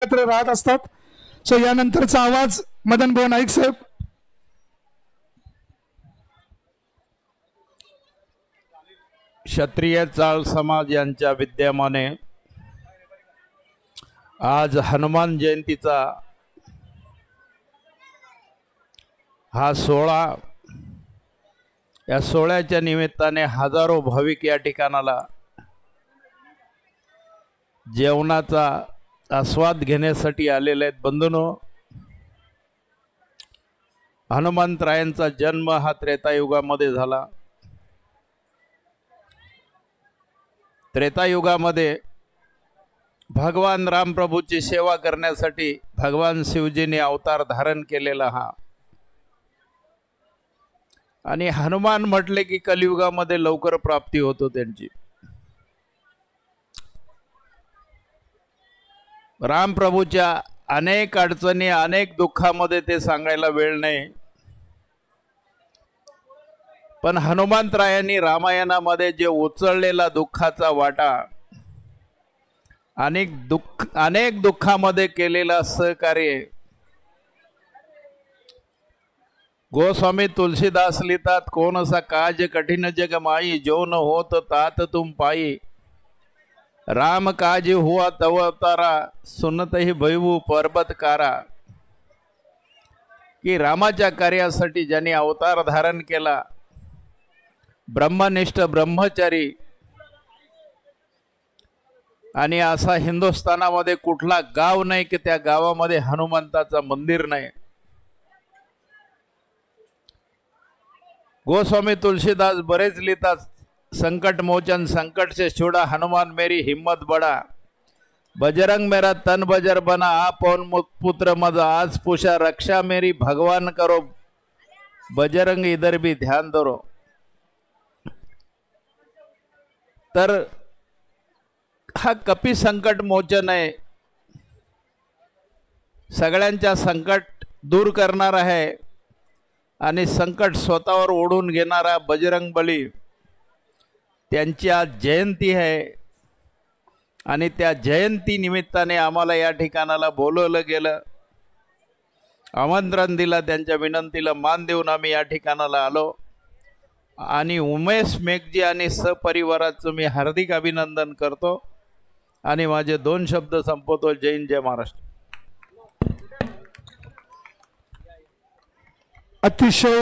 एकत्र राहत असतात. सो यानंतरचा आवाज मदन भाऊ नाईक साहेब. क्षत्रिय चाळ समाज यांच्या विद्यमाने आज हनुमान जयंतीचा हा सोहळा, या सोहळ्याच्या निमित्ताने हजारो भाविक या ठिकाणाला जेवणाचा आस्वाद घेण्यासाठी आलेले आहेत. बंधूंनो, हनुमंतरायांचा जन्म हा त्रेतायुगामध्ये झाला. त्रेतायुगामध्ये भगवान रामप्रभूची सेवा करण्यासाठी भगवान शिवजीने अवतार धारण केलेला हा. आणि हनुमान म्हटले की कलियुगामध्ये लवकर प्राप्ती होतो त्यांची. रामप्रभूच्या अनेक अडचणी, अनेक दुःखामध्ये ते सांगायला वेळ नाही, पण हनुमंतरायांनी रामायणामध्ये जे उचललेला दुःखाचा वाटा, अनेक दुःखामध्ये केलेला सहकार्य, गोस्वामी तुलसीदास लिहितात, कोण असा काज कठीण जग माई, जो न होत तात तुम पाई, राम काज हुआ तव अवतारा, सुनत ही भैवू पर्वतकारा. की रामाच्या कार्यासाठी ज्यांनी अवतार धारण केला, ब्रह्मनिष्ठ ब्रह्मचारी, आणि असा हिंदुस्थानामध्ये कुठला गाव नाही की त्या गावामध्ये हनुमंताचं मंदिर नाही. गोस्वामी तुलसीदास बरेच लिहितात, संकट मोचन संकट से छुड़ा, हनुमान मेरी हिम्मत बड़ा, बजरंग मेरा तन बजर बना, आप पवन पुत्र मद आज पूछा, रक्षा मेरी भगवान करो, बजरंग इधर भी ध्यान दो. तर हा कपी संकट मोचन आहे, सगळ्यांच्या संकट दूर करणार आहे आणि संकट स्वतःवर ओढून घेणारा बजरंग बली, त्यांची आज जयंती आहे. आणि त्या जयंती निमित्ताने आम्हाला या ठिकाणाला बोलवलं गेलं, आमंत्रण दिलं, त्यांच्या विनंतीला मान देऊन आम्ही या ठिकाणाला आलो. आणि उमेश मेघजी आणि सपरिवाराचं मी हार्दिक अभिनंदन करतो आणि माझे 2 शब्द संपवतो. जय हिंद, जय महाराष्ट्र. अतिशय